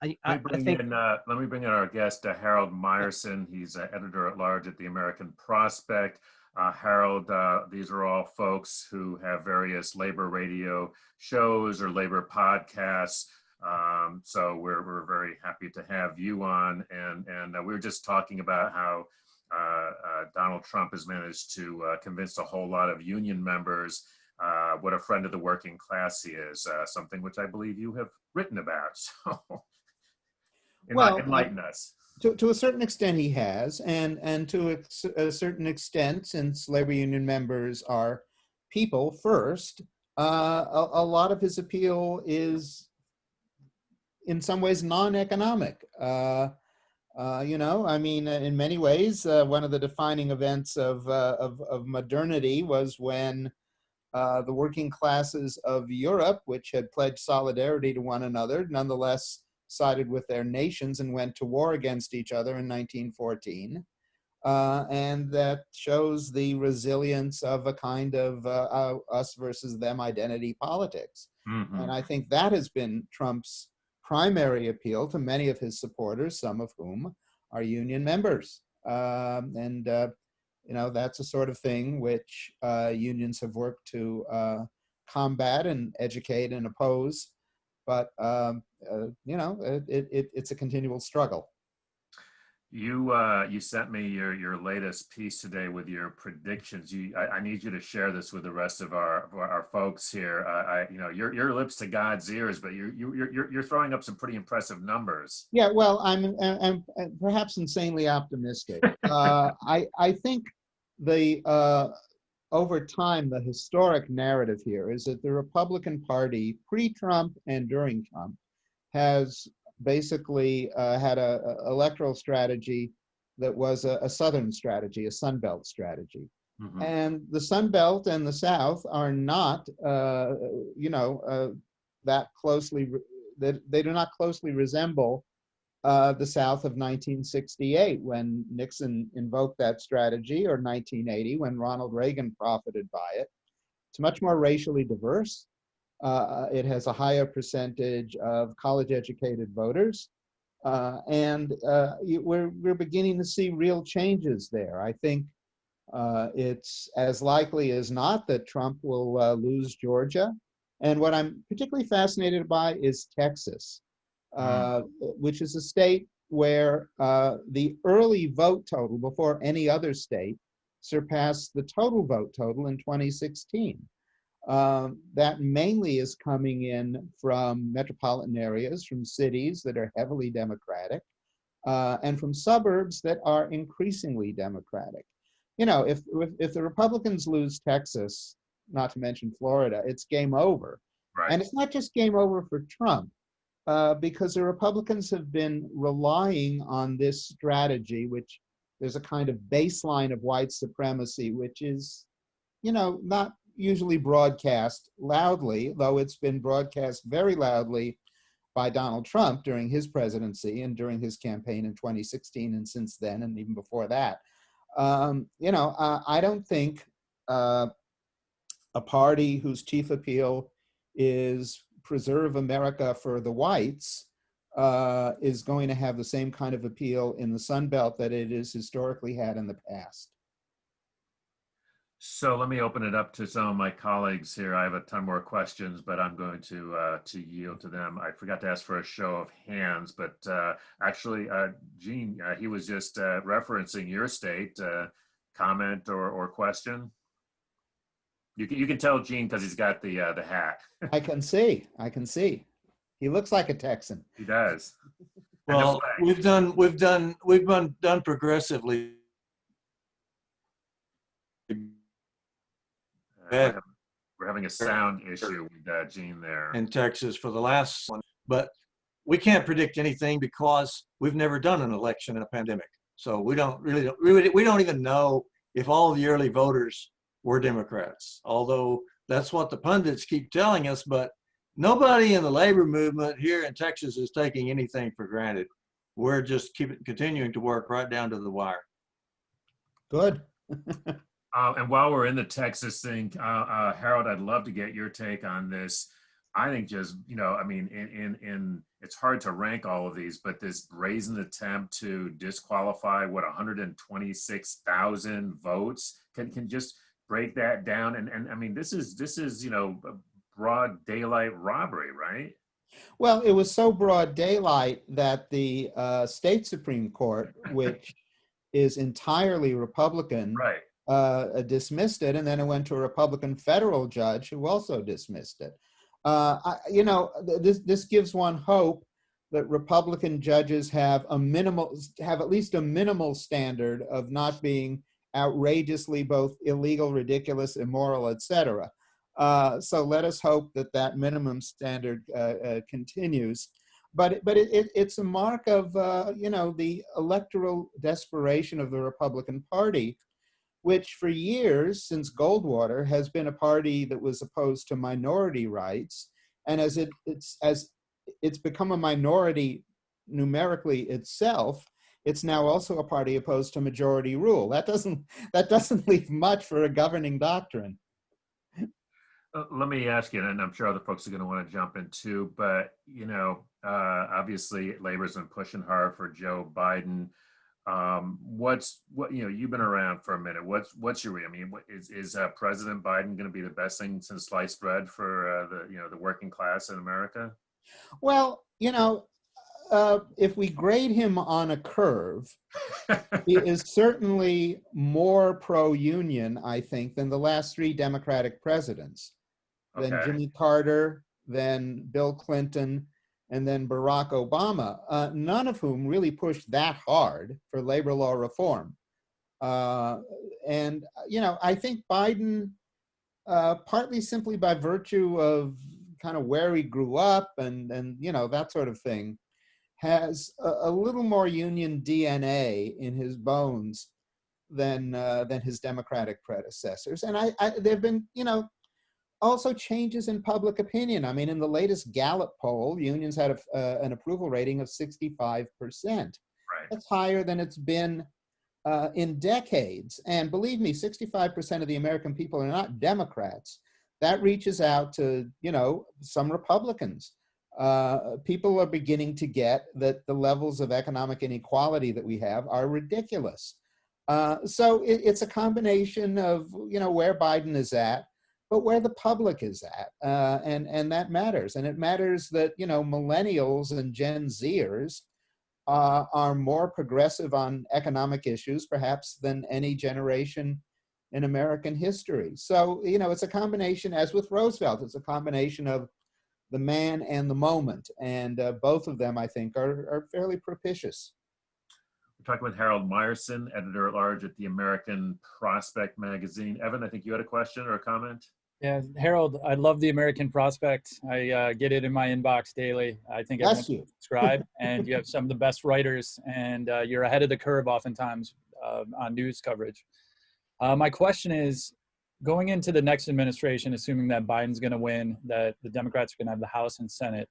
I think Let me bring in our guest, Harold Meyerson. He's editor at large at the American Prospect. Harold, these are all folks who have various labor radio shows or labor podcasts. So we're very happy to have you on. And we were just talking about how Donald Trump has managed to convince a whole lot of union members what a friend of the working class he is, something which I believe you have written about. So enlighten us. To a certain extent he has, and to a certain extent, since labor union members are people first, a lot of his appeal is in some ways non-economic. I mean, in many ways, one of the defining events of modernity was when the working classes of Europe, which had pledged solidarity to one another, nonetheless sided with their nations and went to war against each other in 1914. And that shows the resilience of a kind of us versus them identity politics. Mm-hmm. And I think that has been Trump's primary appeal to many of his supporters, some of whom are union members. That's a sort of thing which unions have worked to combat and educate and oppose. But, it's a continual struggle. You sent me your latest piece today with your predictions. I need you to share this with the rest of our folks here. Your lips to God's ears, but you're throwing up some pretty impressive numbers. Yeah, well, I'm perhaps insanely optimistic. I think over time, the historic narrative here is that the Republican Party, pre-Trump and during Trump, has basically had an electoral strategy that was a Southern strategy, a Sun Belt strategy. Mm-hmm. And the Sun Belt and the South are not, that closely, they do not closely resemble the South of 1968 when Nixon invoked that strategy, or 1980 when Ronald Reagan profited by it. It's much more racially diverse. It has a higher percentage of college-educated voters, and we're beginning to see real changes there. I think it's as likely as not that Trump will lose Georgia, and what I'm particularly fascinated by is Texas, which is a state where the early vote total before any other state surpassed the total vote total in 2016. That mainly is coming in from metropolitan areas, from cities that are heavily Democratic, and from suburbs that are increasingly Democratic. If the Republicans lose Texas, not to mention Florida, it's game over. Right. And it's not just game over for Trump, because the Republicans have been relying on this strategy, which there's a kind of baseline of white supremacy, which is, not usually broadcast loudly, though it's been broadcast very loudly by Donald Trump during his presidency and during his campaign in 2016 and since then, and even before that. I don't think a party whose chief appeal is preserve America for the whites is going to have the same kind of appeal in the Sun Belt that it has historically had in the past. So let me open it up to some of my colleagues here. I have a ton more questions, but I'm going to yield to them. I forgot to ask for a show of hands, but actually, Gene, he was just referencing your state. Comment or question? You can tell Gene because he's got the hat. I can see. He looks like a Texan. He does. Well, we've done progressively. We're having a sound issue with Gene there. In Texas for the last one, but we can't predict anything because we've never done an election in a pandemic. So we don't even know if all the early voters were Democrats, although that's what the pundits keep telling us, but nobody in the labor movement here in Texas is taking anything for granted. We're just continuing to work right down to the wire. Good. And while we're in the Texas thing, Harold, I'd love to get your take on this. I think just, in it's hard to rank all of these, but this brazen attempt to disqualify 126,000 votes, can just break that down. And I mean, this is a broad daylight robbery, right? Well, it was so broad daylight that the state Supreme Court, which is entirely Republican, Right. dismissed it, and then it went to a Republican federal judge who also dismissed it. This gives one hope that Republican judges have at least a minimal standard of not being outrageously both illegal, ridiculous, immoral, etc. So let us hope that that minimum standard continues. But it's a mark of the electoral desperation of the Republican Party, which for years since Goldwater has been a party that was opposed to minority rights, and as it's become a minority numerically itself, it's now also a party opposed to majority rule. That doesn't leave much for a governing doctrine. Let me ask you, and I'm sure other folks are going to want to jump in too, but obviously Labor's been pushing hard for Joe Biden. You've been around for a minute. What's your, I mean, is President Biden going to be the best thing since sliced bread for the working class in America? Well, if we grade him on a curve, he is certainly more pro-union, I think, than the last three Democratic presidents, than Okay. Jimmy Carter, than Bill Clinton, and then Barack Obama, none of whom really pushed that hard for labor law reform. I think Biden, partly simply by virtue of kind of where he grew up and that sort of thing, has a little more union DNA in his bones than his Democratic predecessors. And there have been, also changes in public opinion. I mean, in the latest Gallup poll, unions had an approval rating of 65%. Right. That's higher than it's been in decades. And believe me, 65% of the American people are not Democrats. That reaches out to, some Republicans. People are beginning to get that the levels of economic inequality that we have are ridiculous. So it's a combination of, where Biden is at, but where the public is at, and that matters. And it matters that, millennials and Gen Zers are more progressive on economic issues, perhaps, than any generation in American history. So, it's a combination, as with Roosevelt, it's a combination of the man and the moment. And both of them, I think, are fairly propitious. We're talking with Harold Meyerson, editor-at-large at the American Prospect magazine. Evan, I think you had a question or a comment? Yeah, Harold, I love the American Prospect. I get it in my inbox daily. I think everyone should subscribe, and you have some of the best writers, and you're ahead of the curve oftentimes on news coverage. My question is, going into the next administration, assuming that Biden's going to win, that the Democrats are going to have the House and Senate,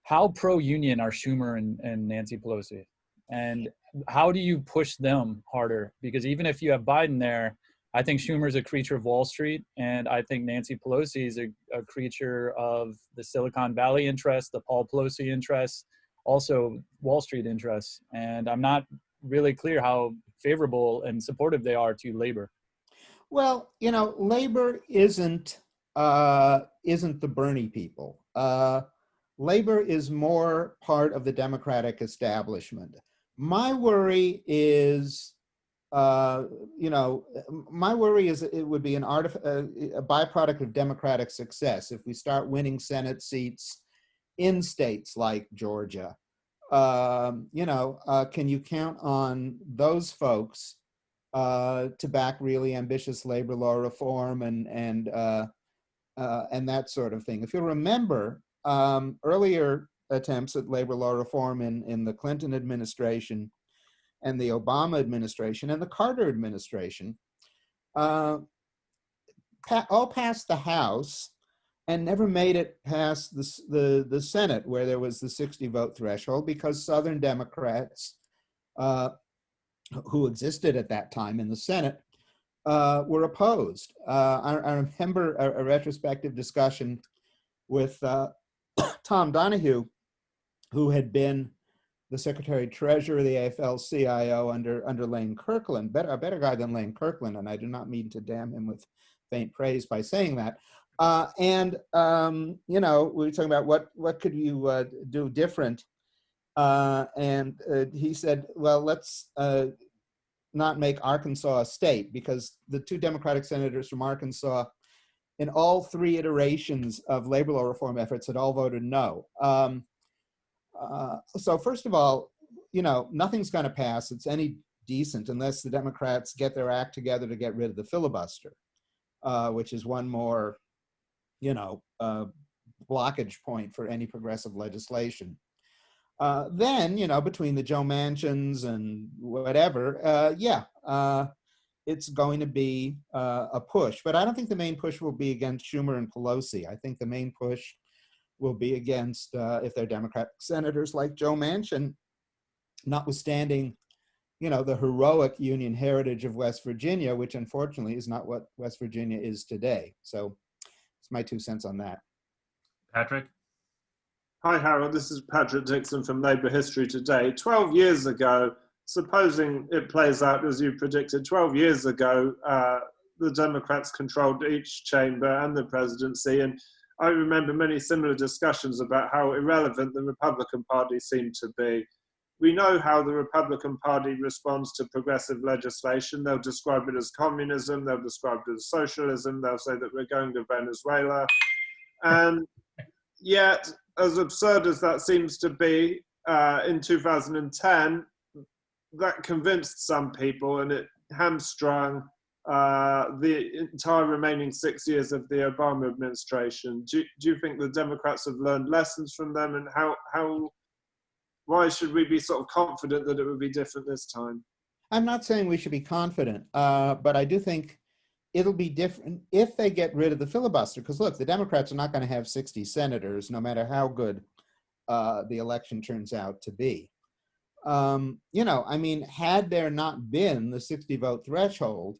how pro-union are Schumer and Nancy Pelosi? And how do you push them harder? Because even if you have Biden there, I think Schumer's a creature of Wall Street, and I think Nancy Pelosi is a creature of the Silicon Valley interests, the Paul Pelosi interests, also Wall Street interests. And I'm not really clear how favorable and supportive they are to labor. Well, labor isn't the Bernie people. Labor is more part of the Democratic establishment. My worry is, it would be a byproduct of Democratic success if we start winning Senate seats in states like Georgia. Can you count on those folks to back really ambitious labor law reform and that sort of thing? If you remember, earlier attempts at labor law reform in the Clinton administration and the Obama administration and the Carter administration all passed the House and never made it past the Senate, where there was the 60-vote threshold, because Southern Democrats who existed at that time in the Senate were opposed. I remember a retrospective discussion with Tom Donahue who had been the Secretary Treasurer of the AFL-CIO under Lane Kirkland, a better guy than Lane Kirkland, and I do not mean to damn him with faint praise by saying that. You know, we were talking about what could you do different, and he said, well, let's not make Arkansas a state, because the two Democratic senators from Arkansas in all three iterations of labor law reform efforts had all voted no. So first of all, you know, nothing's going to pass. It's any decent unless the Democrats get their act together to get rid of the filibuster, which is one more, you know, blockage point for any progressive legislation. Then, you know, between the Joe Manchins and whatever, it's going to be a push. But I don't think the main push will be against Schumer and Pelosi. I think the main push will be against, if they're Democratic senators like Joe Manchin, notwithstanding, you know, the heroic Union heritage of West Virginia, which unfortunately is not what West Virginia is today. So it's my 2 cents on that. Patrick? Hi, Harold. This is Patrick Dixon from Labour History Today. 12 years ago, supposing it plays out as you predicted, 12 years ago, the Democrats controlled each chamber and the presidency. And I remember many similar discussions about how irrelevant the Republican Party seemed to be. We know how the Republican Party responds to progressive legislation. They'll describe it as communism. They'll describe it as socialism. They'll say that we're going to Venezuela. And yet, as absurd as that seems to be, in 2010, that convinced some people, and it hamstrung the entire remaining 6 years of the Obama administration. Do you think the Democrats have learned lessons from them, and why should we be sort of confident that it would be different this time? I'm not saying we should be confident, but I do think it'll be different if they get rid of the filibuster. Because look, the Democrats are not going to have 60 senators, no matter how good the election turns out to be. You know, I mean, had there not been the 60 vote threshold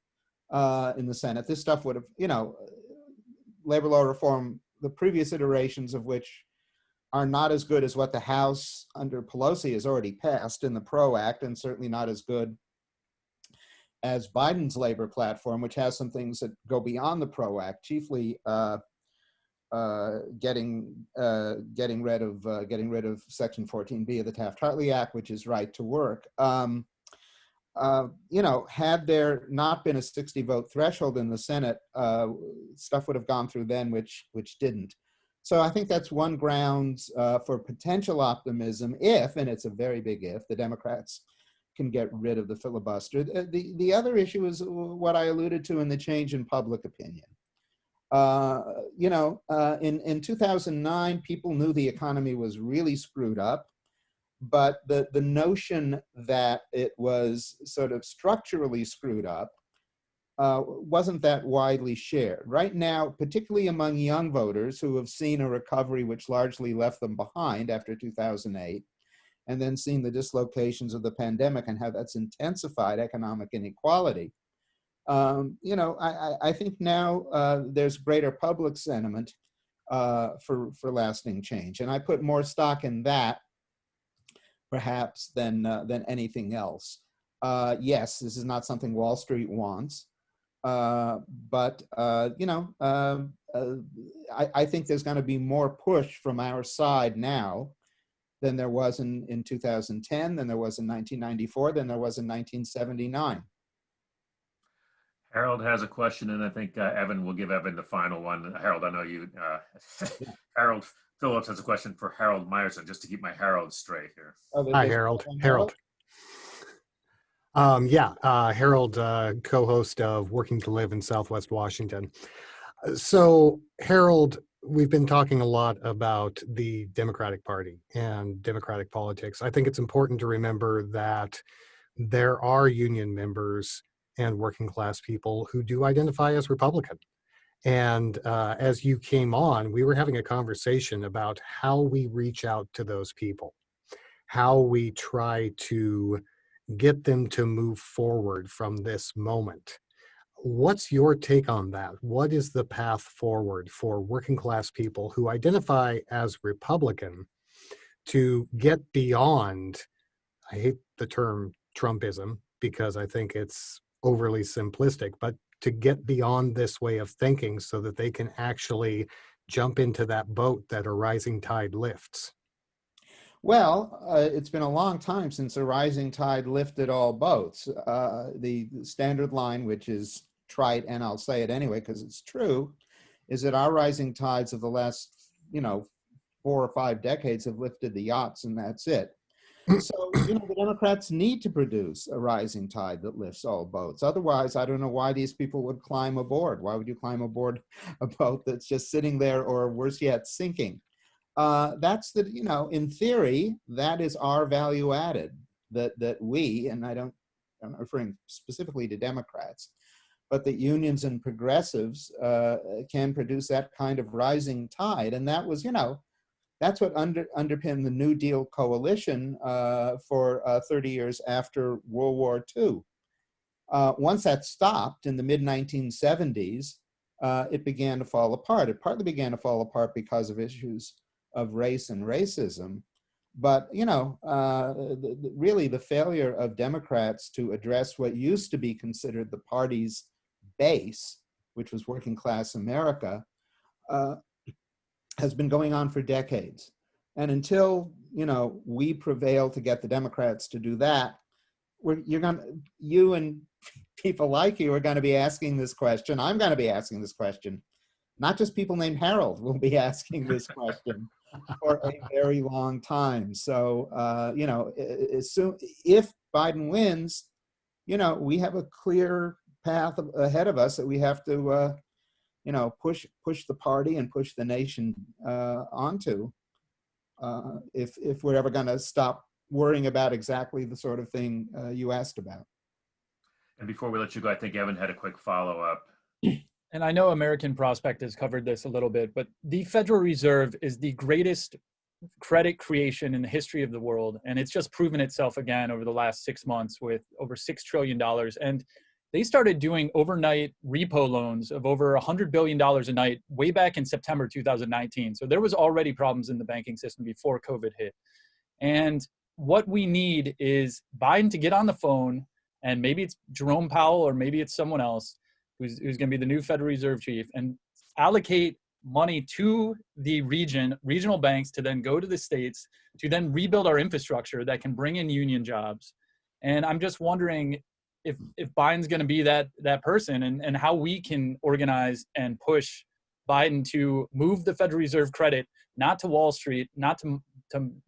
in the Senate, this stuff would have, you know, labor law reform, the previous iterations of which are not as good as what the House under Pelosi has already passed in the PRO Act, and certainly not as good as Biden's labor platform, which has some things that go beyond the PRO Act, chiefly getting rid of Section 14B of the Taft-Hartley Act, which is right to work. You know, had there not been a 60 vote threshold in the Senate, stuff would have gone through then, which didn't. So I think that's one grounds for potential optimism if, and it's a very big if, the Democrats can get rid of the filibuster. The other issue is what I alluded to in the change in public opinion. You know, in 2009, people knew the economy was really screwed up, but the notion that it was sort of structurally screwed up wasn't that widely shared. Right now, particularly among young voters who have seen a recovery which largely left them behind after 2008, and then seen the dislocations of the pandemic and how that's intensified economic inequality. You know, I think now there's greater public sentiment for lasting change, and I put more stock in that, perhaps, than anything else. Yes, this is not something Wall Street wants, but you know, I think there's going to be more push from our side now than there was in 2010, than there was in 1994, than there was in 1979. Harold has a question, and I think Evan will give Evan the final one. Harold, I know you. Harold Phillips has a question for Harold Meyerson, just to keep my Harold straight here. Hi, Harold. Harold. Harold, co-host of Working to Live in Southwest Washington. So, Harold, we've been talking a lot about the Democratic Party and Democratic politics. I think it's important to remember that there are union members and working class people who do identify as Republican. And as you came on, we were having a conversation about how we reach out to those people, how we try to get them to move forward from this moment. What's your take on that? What is the path forward for working class people who identify as Republican to get beyond, I hate the term Trumpism because I think it's overly simplistic, but to get beyond this way of thinking so that they can actually jump into that boat that a rising tide lifts? Well, it's been a long time since a rising tide lifted all boats. The standard line, which is trite, and I'll say it anyway because it's true, is that our rising tides of the last, 4 or 5 decades have lifted the yachts, and that's it. So, the Democrats need to produce a rising tide that lifts all boats. Otherwise, I don't know why these people would climb aboard. Why would you climb aboard a boat that's just sitting there, or worse yet, sinking? That's in theory, that is our value added, that we, and I'm referring specifically to Democrats, but that unions and progressives can produce that kind of rising tide. And that was, that's what underpinned the New Deal coalition for 30 years after World War II. Once that stopped in the mid-1970s, it began to fall apart. It partly began to fall apart because of issues of race and racism. But, really the failure of Democrats to address what used to be considered the party's base, which was working class America, has been going on for decades. And until, we prevail to get the Democrats to do that, you and people like you are going to be asking this question. I'm going to be asking this question. Not just people named Harold will be asking this question for a very long time. So, if Biden wins, we have a clear path ahead of us that we have to, push the party and push the nation onto, if we're ever going to stop worrying about exactly the sort of thing you asked about. And before we let you go, I think Evan had a quick follow-up. And I know American Prospect has covered this a little bit, but the Federal Reserve is the greatest credit creation in the history of the world. And it's just proven itself again over the last 6 months with over $6 trillion. And they started doing overnight repo loans of over $100 billion a night way back in September 2019. So there was already problems in the banking system before COVID hit. And what we need is Biden to get on the phone, and maybe it's Jerome Powell or maybe it's someone else who's going to be the new Federal Reserve chief, and allocate money to the regional banks to then go to the states to then rebuild our infrastructure that can bring in union jobs. And I'm just wondering if Biden's going to be that person, and how we can organize and push Biden to move the Federal Reserve credit, not to Wall Street, not to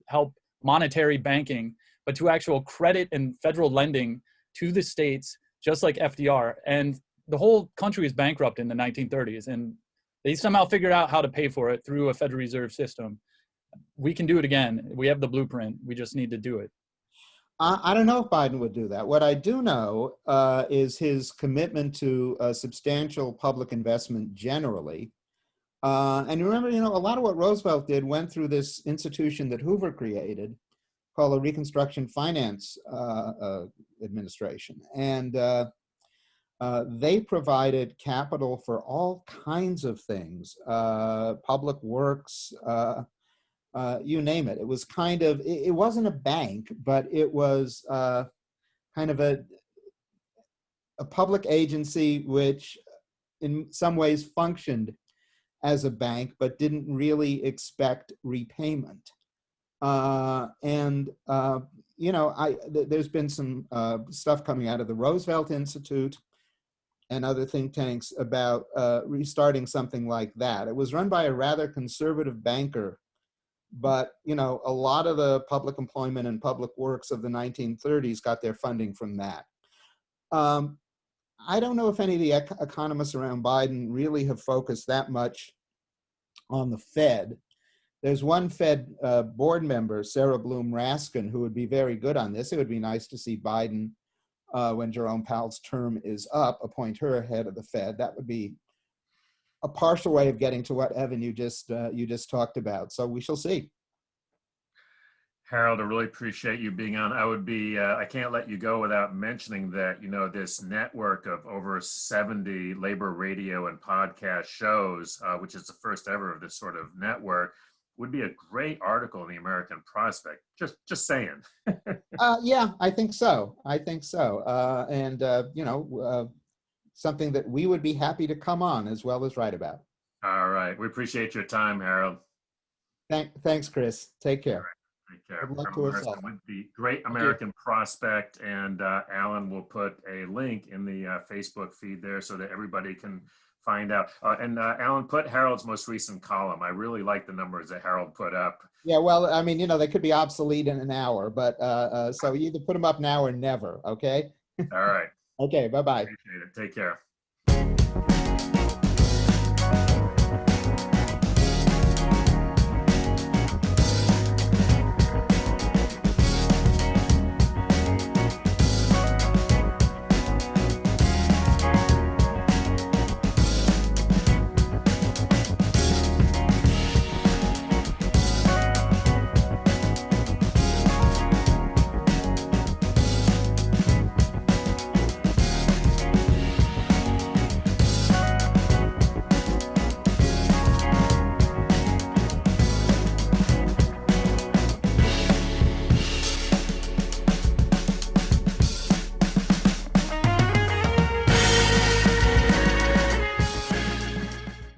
help monetary banking, but to actual credit and federal lending to the states, just like FDR. And the whole country was bankrupt in the 1930s, and they somehow figured out how to pay for it through a Federal Reserve system. We can do it again. We have the blueprint. We just need to do it. I don't know if Biden would do that. What I do know is his commitment to substantial public investment generally. And remember, a lot of what Roosevelt did went through this institution that Hoover created called the Reconstruction Finance Administration. And they provided capital for all kinds of things, public works, you name it. It was kind of, it wasn't a bank, but it was kind of a public agency which in some ways functioned as a bank, but didn't really expect repayment. There's been some stuff coming out of the Roosevelt Institute and other think tanks about restarting something like that. It was run by a rather conservative banker, but a lot of the public employment and public works of the 1930s got their funding from that. I don't know if any of the economists around Biden really have focused that much on the Fed. There's one Fed board member, Sarah Bloom Raskin, who would be very good on this. It would be nice to see Biden, when Jerome Powell's term is up, appoint her head of the Fed. That would be a partial way of getting to what, Evan, you just talked about. So we shall see. Harold, I really appreciate you being on. I can't let you go without mentioning that, this network of over 70 labor radio and podcast shows, which is the first ever of this sort of network, would be a great article in the American Prospect. Just saying. Yeah, I think so. I think so. Something that we would be happy to come on as well as write about. All right. We appreciate your time, Harold. Thanks, Chris. Take care. Take care. Good luck to us all. With the Great American Prospect, and Alan will put a link in the Facebook feed there so that everybody can find out. Alan, put Harold's most recent column. I really like the numbers that Harold put up. Yeah, well, I mean, they could be obsolete in an hour, but so you either put them up now or never, okay? All right. Okay, bye-bye. Appreciate it. Take care.